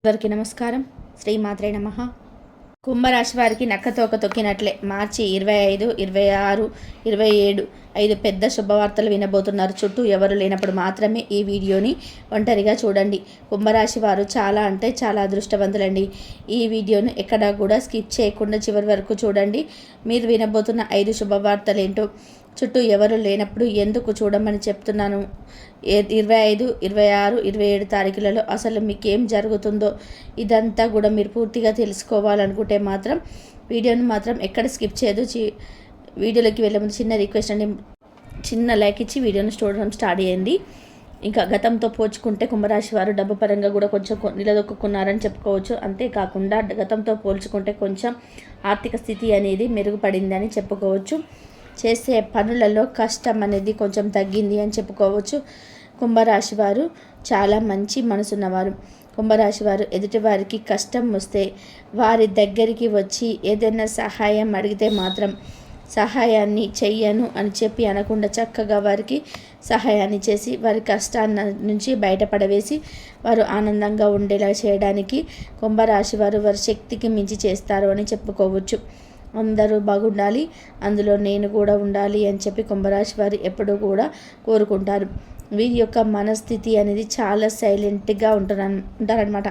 అందరికీ నమస్కారం. శ్రీమాత్రే నమః. కుంభరాశి వారికి నక్కతోక తొక్కినట్లే మార్చి 25, 26, 27 5 పెద్ద శుభవార్తలు వినబోతున్నారు. చుట్టూ ఎవరు లేనప్పుడు మాత్రమే ఈ వీడియోని ఒంటరిగా చూడండి. కుంభరాశి వారు చాలా అంటే చాలా అదృష్టవంతులండి. ఈ వీడియోను ఎక్కడా కూడా స్కిప్ చేయకుండా చివరి వరకు చూడండి. మీరు వినబోతున్న 5 శుభవార్తలు ఏంటో చుట్టూ ఎవరు లేనప్పుడు ఎందుకు చూడమని చెప్తున్నాను. 25, 26, 27 తారీఖులలో అసలు మీకేం జరుగుతుందో ఇదంతా కూడా మీరు పూర్తిగా తెలుసుకోవాలనుకుంటే మాత్రం వీడియోని మాత్రం ఎక్కడ స్కిప్ చేయదు. వీడియోలోకి వెళ్ళే ముందు చిన్న రిక్వెస్ట్ అండి, చిన్న లైక్ ఇచ్చి వీడియోని చూడడం స్టార్ట్ చేయండి. ఇంకా గతంతో పోల్చుకుంటే కుంభరాశి వారు డబ్బు పరంగా కూడా కొంచెం నిలదొక్కున్నారని చెప్పుకోవచ్చు. అంతేకాకుండా గతంతో పోల్చుకుంటే కొంచెం ఆర్థిక స్థితి అనేది మెరుగుపడిందని చెప్పుకోవచ్చు. చేసే పనులలో కష్టం అనేది కొంచెం తగ్గింది అని చెప్పుకోవచ్చు. కుంభరాశి వారు చాలా మంచి మనసున్నవారు. కుంభరాశి వారు ఎదుటివారికి కష్టం వస్తే వారి దగ్గరికి వచ్చి ఏదైనా సహాయం అడిగితే మాత్రం సహాయాన్ని చెయ్యను అని చెప్పి అనకుండా చక్కగా వారికి సహాయాన్ని చేసి వారి కష్టాన్ని నుంచి బయటపడవేసి వారు ఆనందంగా ఉండేలా చేయడానికి కుంభరాశి వారు వారి శక్తికి మించి చేస్తారు అని చెప్పుకోవచ్చు. అందరూ బాగుండాలి, అందులో నేను కూడా ఉండాలి అని చెప్పి కుంభరాశి వారు ఎప్పుడూ కూడా కోరుకుంటారు. వీరి యొక్క మనస్థితి అనేది చాలా సైలెంట్గా ఉంటారనమాట.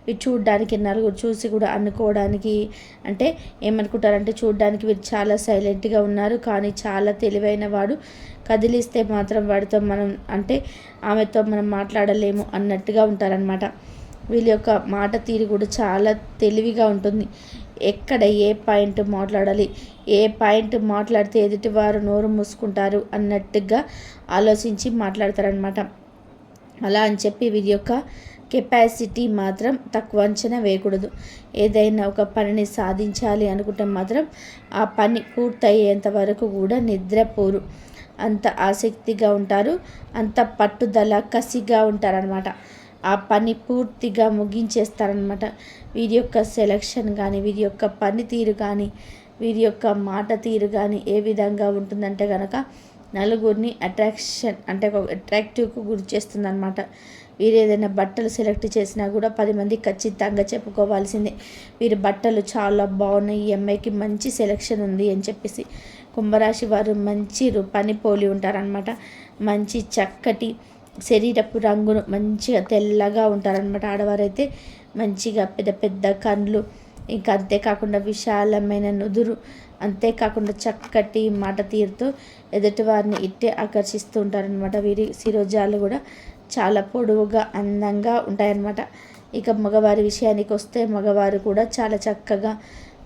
వీరు చూడడానికి నలుగురు చూసి కూడా అనుకోవడానికి అంటే ఏమనుకుంటారంటే చూడడానికి వీరు చాలా సైలెంట్గా ఉన్నారు, కానీ చాలా తెలివైన వాడు. కదిలిస్తే మాత్రం వాడితో మనం అంటే ఆమెతో మనం మాట్లాడలేము అన్నట్టుగా ఉంటారనమాట. వీళ్ళ యొక్క మాట తీరు కూడా చాలా తెలివిగా ఉంటుంది. ఎక్కడ ఏ పాయింట్ మాట్లాడాలి, ఏ పాయింట్ మాట్లాడితే ఎదుటివారు నోరు మూసుకుంటారు అన్నట్టుగా ఆలోచించి మాట్లాడతారనమాట. అలా అని చెప్పి వీరి యొక్క కెపాసిటీ మాత్రం తక్కువ అంచనా వేయకూడదు. ఏదైనా ఒక పనిని సాధించాలి అనుకుంటే మాత్రం ఆ పని పూర్తయ్యేంత వరకు కూడా నిద్రపోరు. అంత ఆసక్తిగా ఉంటారు, అంత పట్టుదల కసిగా ఉంటారనమాట. ఆ పని పూర్తిగా ముగించేస్తారనమాట. వీరి యొక్క సెలక్షన్ కానీ, వీరి యొక్క పనితీరు కానీ, వీరి యొక్క మాట తీరు కానీ ఏ విధంగా ఉంటుందంటే కనుక నలుగురిని అట్రాక్టివ్కు గురి చేస్తుంది అనమాట. వీరు ఏదైనా బట్టలు సెలెక్ట్ చేసినా కూడా 10 మంది ఖచ్చితంగా చెప్పుకోవాల్సిందే, వీరి బట్టలు చాలా బాగున్నాయి, ఈ అమ్మాయికి మంచి సెలెక్షన్ ఉంది అని చెప్పేసి. కుంభరాశి వారు మంచి పని పోలి ఉంటారనమాట. మంచి చక్కటి శరీరపు రంగును మంచిగా తెల్లగా ఉంటారనమాట. ఆడవారైతే మంచిగా పెద్ద పెద్ద కండ్లు, ఇంకా అంతేకాకుండా విశాలమైన నుదురు, అంతేకాకుండా చక్కటి మాట తీరుతో ఎదుటివారిని ఇట్టే ఆకర్షిస్తూ ఉంటారనమాట. వీరి శిరోజాలు కూడా చాలా పొడవుగా అందంగా ఉంటాయన్నమాట. ఇక మగవారి విషయానికి వస్తే మగవారు కూడా చాలా చక్కగా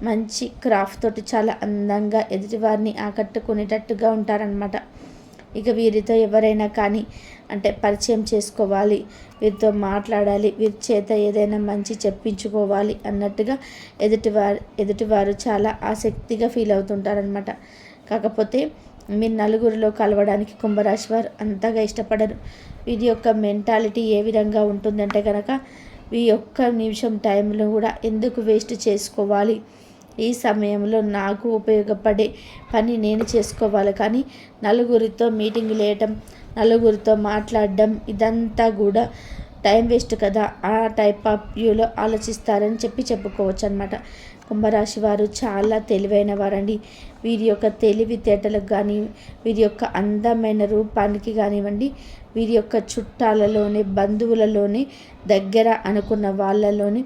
మంచి క్రాఫ్ట్ తోటి చాలా అందంగా ఎదుటివారిని ఆకట్టుకునేటట్టుగా ఉంటారనమాట. ఇక వీరితో ఎవరైనా కానీ అంటే పరిచయం చేసుకోవాలి, వీరితో మాట్లాడాలి, వీరి చేత ఏదైనా మంచి చెప్పించుకోవాలి అన్నట్టుగా ఎదుటివారు చాలా ఆసక్తిగా ఫీల్ అవుతుంటారనమాట. కాకపోతే మీరు నలుగురిలో కలవడానికి కుంభరాశి వారు అంతగా ఇష్టపడరు. వీరి యొక్క మెంటాలిటీ ఏ విధంగా ఉంటుందంటే కనుక ఈ ఒక్క నిమిషం టైంలో కూడా ఎందుకు వేస్ట్ చేసుకోవాలి, ఈ సమయంలో నాకు ఉపయోగపడే పని నేను చేసుకోవాలి, కానీ నలుగురితో మీటింగ్ వేయటం, నలుగురితో మాట్లాడడం ఇదంతా కూడా టైం వేస్ట్ కదా, ఆ టైప్ ఆఫ్ వ్యూలో ఆలోచిస్తారని చెప్పుకోవచ్చు అనమాట. కుంభరాశి వారు చాలా తెలివైన వారండి. వీరి యొక్క తెలివితేటలకు కానీ, వీరి యొక్క అందమైన రూపానికి కానివ్వండి, వీరి యొక్క చుట్టాలలోనే, బంధువులలోనే, దగ్గర అనుకున్న వాళ్ళలోనే,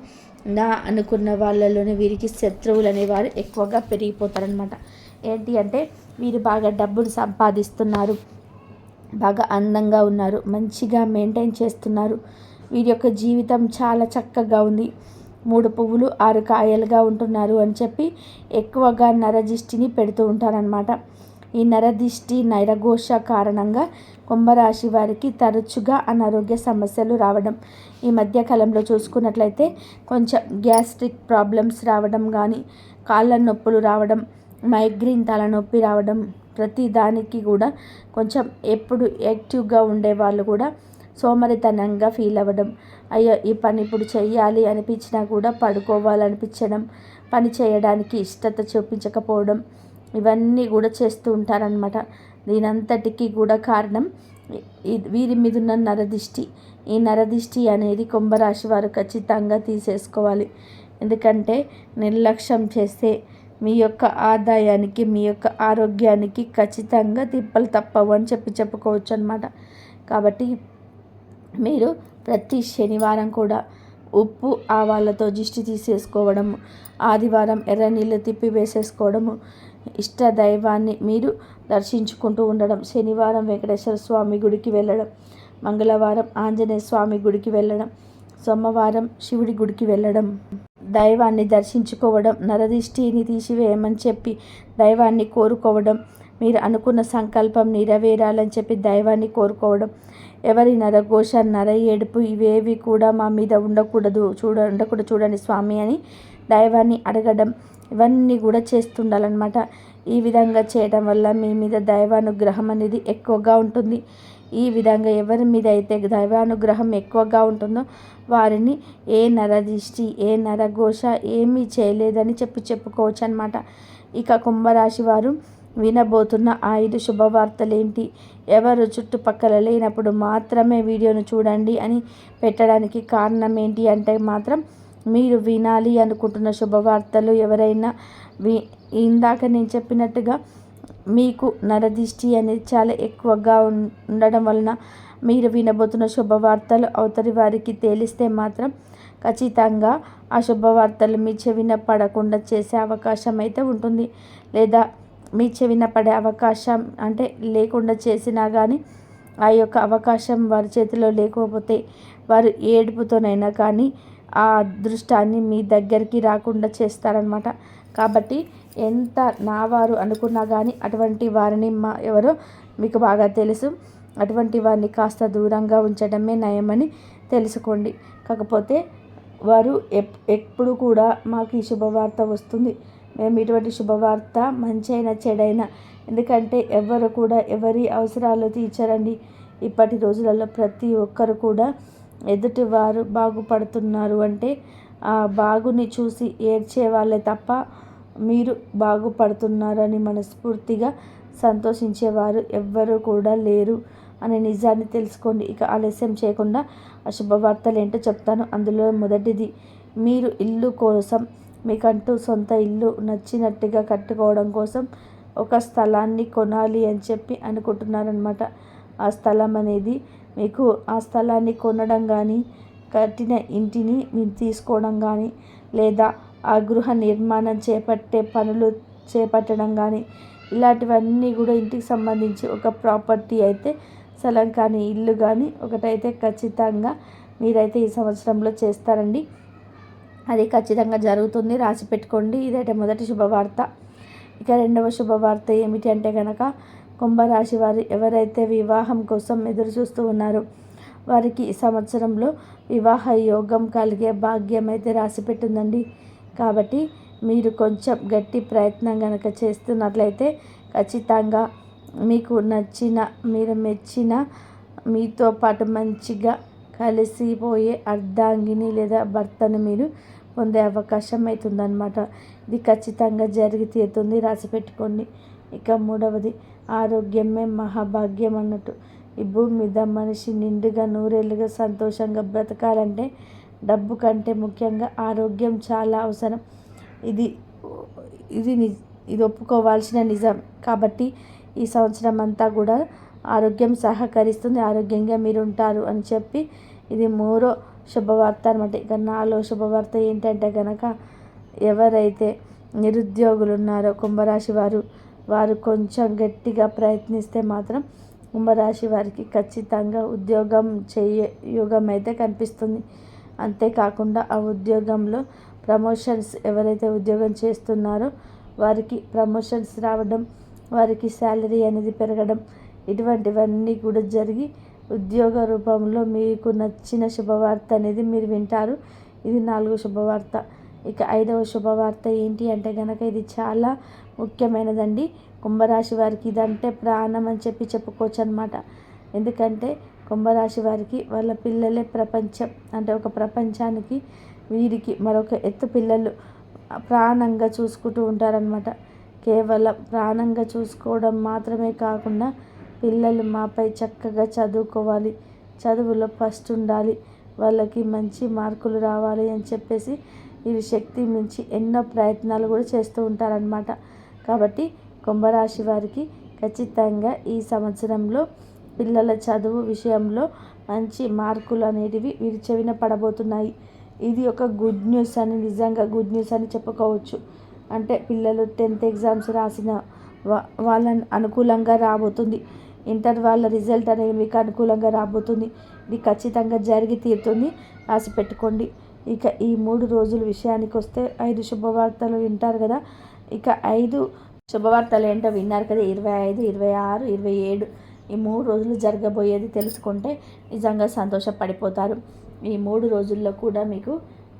అనుకున్న వాళ్ళలోనే వీరికి శత్రువులు అనేవారు ఎక్కువగా పెరిగిపోతారనమాట. ఏంటి అంటే వీరు బాగా డబ్బులు సంపాదిస్తున్నారు, బాగా అందంగా ఉన్నారు, మంచిగా మెయింటైన్ చేస్తున్నారు, వీరి యొక్క జీవితం చాలా చక్కగా ఉంది, 3 పువ్వులు 6 కాయలుగా ఉంటున్నారు అని చెప్పి ఎక్కువగా నరదిష్టిని పెడుతూ ఉంటారనమాట. ఈ నరదిష్టి నరఘోష కారణంగా కుంభరాశి వారికి తరచుగా అనారోగ్య సమస్యలు రావడం, ఈ మధ్యకాలంలో చూసుకున్నట్లయితే కొంచెం గ్యాస్ట్రిక్ ప్రాబ్లమ్స్ రావడం కానీ, కాళ్ళ నొప్పులు రావడం, మైగ్రేన్ తలనొప్పి రావడం, ప్రతి దానికి కూడా కొంచెం ఎప్పుడు యాక్టివ్గా ఉండేవాళ్ళు కూడా సోమరితనంగా ఫీల్ అవ్వడం, అయ్యో ఈ పని ఇప్పుడు చెయ్యాలి అనిపించినా కూడా పడుకోవాలనిపించడం, పని చేయడానికి ఇష్టత చూపించకపోవడం, ఇవన్నీ కూడా చేస్తూ ఉంటారనమాట. దీనంతటికీ కూడా కారణం వీరి మీద ఉన్న నరదిష్టి. ఈ నరదిష్టి అనేది కుంభరాశి వారు ఖచ్చితంగా తీసేసుకోవాలి. ఎందుకంటే నిర్లక్ష్యం చేస్తే మీ యొక్క ఆదాయానికి, మీ యొక్క ఆరోగ్యానికి ఖచ్చితంగా తిప్పలు తప్పవు అని చెప్పుకోవచ్చు అన్నమాట. కాబట్టి మీరు ప్రతి శనివారం కూడా ఉప్పు ఆవాలతో దిష్టి తీసేసుకోవడము, ఆదివారం ఎర్ర నీళ్ళు తిప్పి వేసేసుకోవడము, ఇష్ట దైవాన్ని మీరు దర్శించుకుంటూ ఉండడం, శనివారం వెంకటేశ్వర స్వామి గుడికి వెళ్ళడం, మంగళవారం ఆంజనేయ స్వామి గుడికి వెళ్ళడం, సోమవారం శివుడి గుడికి వెళ్ళడం, దైవాన్ని దర్శించుకోవడం, నరదిష్టిని తీసివేయమని చెప్పి దైవాన్ని కోరుకోవడం, మీరు అనుకున్న సంకల్పం నెరవేరాలని చెప్పి దైవాన్ని కోరుకోవడం, ఎవరి నరఘోష నర ఏడుపు ఇవేవి కూడా మా మీద ఉండకూడదు చూడండి స్వామి అని దైవాన్ని అడగడం, ఇవన్నీ కూడా చేస్తుండాలన్నమాట. ఈ విధంగా చేయడం వల్ల మీ మీద దైవానుగ్రహం అనేది ఎక్కువగా ఉంటుంది. ఈ విధంగా ఎవరి మీద అయితే దైవానుగ్రహం ఎక్కువగా ఉంటుందో వారిని ఏ నరదిష్టి, ఏ నరఘోష ఏమీ చేయలేదని చెప్పుకోవచ్చు అన్నమాట. ఇక కుంభరాశి వారు వినబోతున్న 5 శుభవార్తలేంటి, ఎవరు చుట్టుపక్కల లేనప్పుడు మాత్రమే వీడియోను చూడండి అని పెట్టడానికి కారణం ఏంటి అంటే మాత్రం, మీరు వినాలి అనుకుంటున్న శుభవార్తలు ఎవరైనా ఇందాక నేను చెప్పినట్టుగా మీకు నరదిష్టి అనేది చాలా ఎక్కువగా ఉండడం వలన మీరు వినబోతున్న శుభవార్తలు అవతలి వారికి తెలిస్తే మాత్రం ఖచ్చితంగా ఆ శుభవార్తలు మీ చెవిన పడకుండా చేసే అవకాశం అయితే ఉంటుంది. లేదా మీ చెవిన పడే అవకాశం అంటే లేకుండా చేసినా కానీ ఆ యొక్క అవకాశం వారి చేతిలో లేకపోతే వారు ఏడుపుతోనైనా కానీ ఆ అదృష్టాన్ని మీ దగ్గరికి రాకుండా చేస్తారనమాట. కాబట్టి ఎంత నావారు అనుకున్నా కానీ అటువంటి వారిని ఎవరో మీకు బాగా తెలుసు, అటువంటి వారిని కాస్త దూరంగా ఉంచడమే నయమని తెలుసుకోండి. కాకపోతే వారు ఎప్పుడు కూడా మాకు ఈ శుభవార్త వస్తుంది, మేము ఇటువంటి శుభవార్త మంచైనా చెడైనా, ఎందుకంటే ఎవరు కూడా ఎవరి అవసరాలు తీర్చరండి. ఇప్పటి రోజులలో ప్రతి ఒక్కరు కూడా ఎదుటివారు బాగుపడుతున్నారు అంటే ఆ బాగుని చూసి ఏడ్చే వాళ్ళే తప్ప మీరు బాగుపడుతున్నారని మనస్ఫూర్తిగా సంతోషించేవారు ఎవ్వరూ కూడా లేరు అనే నిజాన్ని తెలుసుకోండి. ఇక ఆలస్యం చేయకుండా ఆ శుభవార్తలు ఏంటో చెప్తాను. అందులో మొదటిది, మీరు ఇల్లు కోసం, మీకంటూ సొంత ఇల్లు నచ్చినట్టుగా కట్టుకోవడం కోసం ఒక స్థలాన్ని కొనాలి అని చెప్పి అనుకుంటున్నారనమాట. ఆ స్థలం అనేది మీకు ఆ స్థలాన్ని కొనడం కానీ, కట్టిన ఇంటిని మీరు తీసుకోవడం కానీ, లేదా ఆ గృహ నిర్మాణం పనులు చేపట్టడం కానీ, ఇలాంటివన్నీ కూడా ఇంటికి సంబంధించి ఒక ప్రాపర్టీ అయితే, స్థలం కానీ ఇల్లు కానీ ఒకటైతే ఖచ్చితంగా మీరైతే ఈ సంవత్సరంలో చేస్తారండి. అది ఖచ్చితంగా జరుగుతుంది, రాసి పెట్టుకోండి. ఇదైతే మొదటి శుభవార్త. ఇక రెండవ శుభవార్త ఏమిటి అంటే కనుక, కుంభరాశి వారు ఎవరైతే వివాహం కోసం ఎదురు చూస్తూ ఉన్నారో వారికి ఈ సంవత్సరంలో వివాహ యోగం కలిగే భాగ్యం అయితే రాసి పెట్టిందండి. కాబట్టి మీరు కొంచెం గట్టి ప్రయత్నం కనుక చేస్తున్నట్లయితే ఖచ్చితంగా మీకు నచ్చిన, మీరు మెచ్చిన, మీతో పాటు మంచిగా కలిసిపోయే అర్ధాంగిని లేదా భర్తను మీరు పొందే అవకాశం అవుతుందన్నమాట. ఇది ఖచ్చితంగా జరిగి తీరుతుంది, రాసి పెట్టుకోండి. ఇక మూడవది, ఆరోగ్యమే మహాభాగ్యం అన్నట్టు. ఈ భూమి మీద మనిషి నిండుగా నూరేళ్ళుగా సంతోషంగా బ్రతకాలంటే డబ్బు కంటే ముఖ్యంగా ఆరోగ్యం చాలా అవసరం. ఇది ఒప్పుకోవాల్సిన నిజం. కాబట్టి ఈ సంవత్సరం అంతా కూడా ఆరోగ్యం సహకరిస్తుంది, ఆరోగ్యంగా మీరు ఉంటారు అని చెప్పి ఇది మూడో శుభవార్త అనమాట. ఇక నాలుగో శుభవార్త ఏంటంటే కనుక, ఎవరైతే నిరుద్యోగులు ఉన్నారో కుంభరాశి వారు కొంచెం గట్టిగా ప్రయత్నిస్తే మాత్రం కుంభరాశి వారికి ఖచ్చితంగా ఉద్యోగం యోగం అయితే కనిపిస్తుంది. అంతేకాకుండా ఆ ఉద్యోగంలో ప్రమోషన్స్, ఎవరైతే ఉద్యోగం చేస్తున్నారో వారికి ప్రమోషన్స్ రావడం, వారికి శాలరీ అనేది పెరగడం, ఇటువంటివన్నీ కూడా జరిగి ఉద్యోగ రూపంలో మీకు నచ్చిన శుభవార్త అనేది మీరు వింటారు. ఇది 4వ శుభవార్త. ఇక 5వ శుభవార్త ఏంటి అంటే కనుక, ఇది చాలా ముఖ్యమైనదండి. కుంభరాశి వారికి ఇదంటే ప్రాణం అని చెప్పుకోవచ్చు అనమాట. ఎందుకంటే కుంభరాశి వారికి వాళ్ళ పిల్లలే ప్రపంచం. అంటే ఒక ప్రపంచానికి వీరికి మరొక ఎత్తు పిల్లలు ప్రాణంగా చూసుకుంటూ ఉంటారనమాట. కేవలం ప్రాణంగా చూసుకోవడం మాత్రమే కాకుండా పిల్లలు మాపై చక్కగా చదువుకోవాలి, చదువులో ఫస్ట్ ఉండాలి, వాళ్ళకి మంచి మార్కులు రావాలి అని చెప్పేసి వీరి శక్తి మించి ఎన్నో ప్రయత్నాలు కూడా చేస్తూ ఉంటారనమాట. కాబట్టి కుంభరాశి వారికి ఖచ్చితంగా ఈ సంవత్సరంలో పిల్లల చదువు విషయంలో మంచి మార్కులు అనేటివి వీరి చెవిన పడబోతున్నాయి. ఇది ఒక గుడ్ న్యూస్ అని, నిజంగా గుడ్ న్యూస్ అని చెప్పుకోవచ్చు. అంటే పిల్లలు 10th ఎగ్జామ్స్ రాసిన వాళ్ళని అనుకూలంగా రాబోతుంది. ఇంటర్ వాళ్ళ రిజల్ట్ అనేది మీకు అనుకూలంగా రాబోతుంది. ఇది ఖచ్చితంగా జరిగి తీరుతుంది, రాసి పెట్టుకోండి. ఇక ఈ 3 రోజుల విషయానికి వస్తే 5 శుభవార్తలు వింటారు కదా. ఇక 5 శుభవార్తలు ఏంటో విన్నారు కదా. 25, 26, 27 ఈ 3 రోజులు జరగబోయేది తెలుసుకుంటే నిజంగా సంతోషపడిపోతారు. ఈ 3 రోజుల్లో కూడా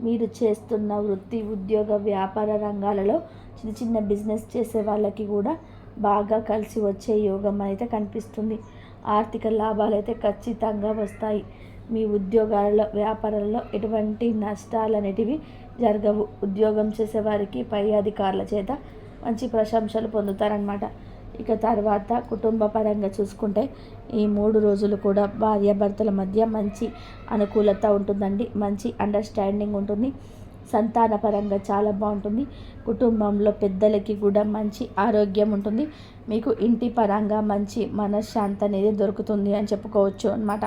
మీరు చేస్తున్న వృత్తి, ఉద్యోగ, వ్యాపార రంగాలలో చిన్న చిన్న బిజినెస్ చేసే వాళ్ళకి కూడా బాగా కలిసి వచ్చే యోగం అయితే కనిపిస్తుంది. ఆర్థిక లాభాలు అయితే ఖచ్చితంగా వస్తాయి. మీ ఉద్యోగాలలో, వ్యాపారాలలో ఎటువంటి నష్టాలు అనేటివి జరగవు. ఉద్యోగం చేసేవారికి పై అధికారుల చేత మంచి ప్రశంసలు పొందుతారనమాట. ఇక తర్వాత కుటుంబ పరంగా చూసుకుంటే ఈ 3 రోజులు కూడా భార్యాభర్తల మధ్య మంచి అనుకూలత ఉంటుందండి. మంచి అండర్స్టాండింగ్ ఉంటుంది. సంతాన పరంగా చాలా బాగుంటుంది. కుటుంబంలో పెద్దలకి కూడా మంచి ఆరోగ్యం ఉంటుంది. మీకు ఇంటి పరంగా మంచి మనశ్శాంతి అనేది దొరుకుతుంది అని చెప్పుకోవచ్చు అన్నమాట.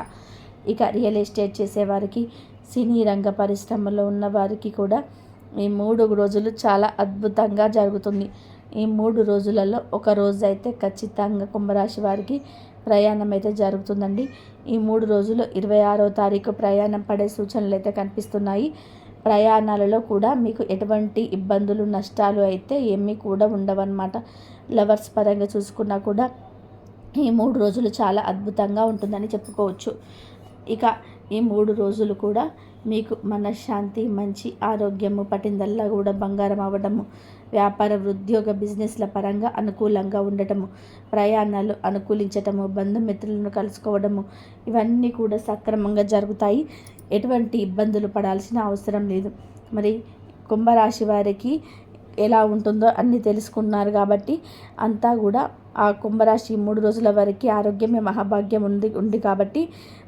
ఇక రియల్ ఎస్టేట్ చేసేవారికి, సినీ రంగ పరిశ్రమలో ఉన్న వారికి కూడా ఈ 3 రోజులు చాలా అద్భుతంగా జరుగుతుంది. ఈ 3 రోజులలో ఒక రోజు అయితే ఖచ్చితంగా కుంభరాశి వారికి ప్రయాణం అయితే జరుగుతుందండి. ఈ 3 రోజులు 26వ తారీఖు ప్రయాణం పడే సూచనలు అయితే కనిపిస్తున్నాయి. ప్రయాణాలలో కూడా మీకు ఎటువంటి ఇబ్బందులు, నష్టాలు అయితే ఏమీ కూడా ఉండవన్నమాట. లవర్స్ పరంగా చూసుకున్నా కూడా ఈ 3 రోజులు చాలా అద్భుతంగా ఉంటుందని చెప్పుకోవచ్చు. ఇక ఈ 3 రోజులు కూడా మీకు మనశ్శాంతి, మంచి ఆరోగ్యము, పట్టిందల్లా కూడా బంగారం అవ్వడము, వ్యాపార, ఉద్యోగ, బిజినెస్ల పరంగా అనుకూలంగా ఉండటము, ప్రయాణాలు అనుకూలించటము, బంధుమిత్రులను కలుసుకోవడము, ఇవన్నీ కూడా సక్రమంగా జరుగుతాయి. ఎటువంటి ఇబ్బందులు పడాల్సిన అవసరం లేదు. మరి కుంభరాశి వారికి ఎలా ఉంటుందో అన్నీ తెలుసుకున్నారు కాబట్టి అంతా కూడా ఆ కుంభరాశి 3 రోజుల వరకు ఆరోగ్యమే మహాభాగ్యం ఉంది కాబట్టి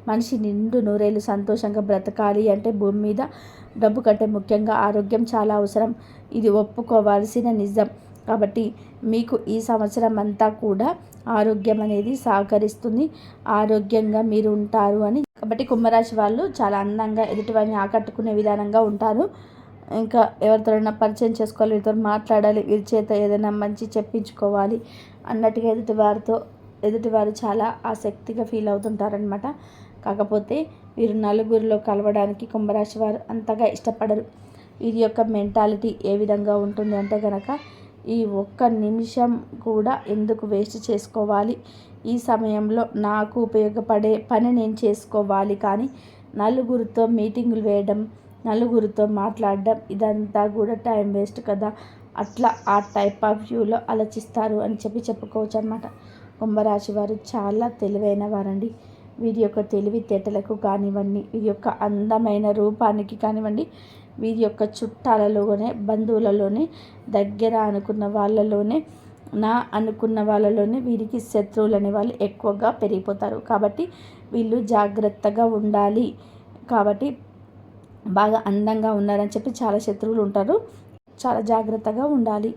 మనిషి నిండు నూరేళ్ళు సంతోషంగా బ్రతకాలి అంటే భూమి మీద డబ్బు కంటే ముఖ్యంగా ఆరోగ్యం చాలా అవసరం. ఇది ఒప్పుకోవాల్సిన నిజం. కాబట్టి మీకు ఈ సంవత్సరం అంతా కూడా ఆరోగ్యం అనేది సహకరిస్తుంది. ఆరోగ్యంగా మీరు ఉంటారు అని. కాబట్టి కుంభరాశి వాళ్ళు చాలా అందంగా ఎదుటివారిని ఆకట్టుకునే విధానంగా ఉంటారు. ఇంకా ఎవరితోనైనా పరిచయం చేసుకోవాలి, వీరితో మాట్లాడాలి, వీరి చేత ఏదైనా మంచి చెప్పించుకోవాలి అన్నట్టుగా ఎదుటివారు చాలా ఆసక్తిగా ఫీల్ అవుతుంటారనమాట. కాకపోతే వీరు నలుగురిలో కలవడానికి కుంభరాశి వారు అంతగా ఇష్టపడరు. వీరి యొక్క మెంటాలిటీ ఏ విధంగా ఉంటుంది అంటే కనుక, ఈ ఒక్క నిమిషం కూడా ఎందుకు వేస్ట్ చేసుకోవాలి, ఈ సమయంలో నాకు ఉపయోగపడే పని నేను చేసుకోవాలి, కానీ నలుగురితో మీటింగులు వేయడం, నలుగురితో మాట్లాడడం ఇదంతా కూడా టైం వేస్ట్ కదా, అట్లా ఆ టైప్ ఆఫ్ వ్యూలో ఆలోచిస్తారు అని చెప్పుకోవచ్చు అన్నమాట. కుంభరాశి వారు చాలా తెలివైన వారండి. వీరి యొక్క తెలివితేటలకు కానివ్వండి, వీరి యొక్క అందమైన రూపానికి కానివ్వండి, వీరి యొక్క చుట్టాలలోనే, బంధువులలోనే, దగ్గర అనుకున్న వాళ్ళలోనే వీరికి శత్రువులు అనే వాళ్ళు ఎక్కువగా పెరిగిపోతారు. కాబట్టి వీళ్ళు జాగ్రత్తగా ఉండాలి. కాబట్టి బాగా అందంగా ఉన్నారని చెప్పి చాలా శత్రువులు ఉంటారు. చాలా జాగ్రత్తగా ఉండాలి.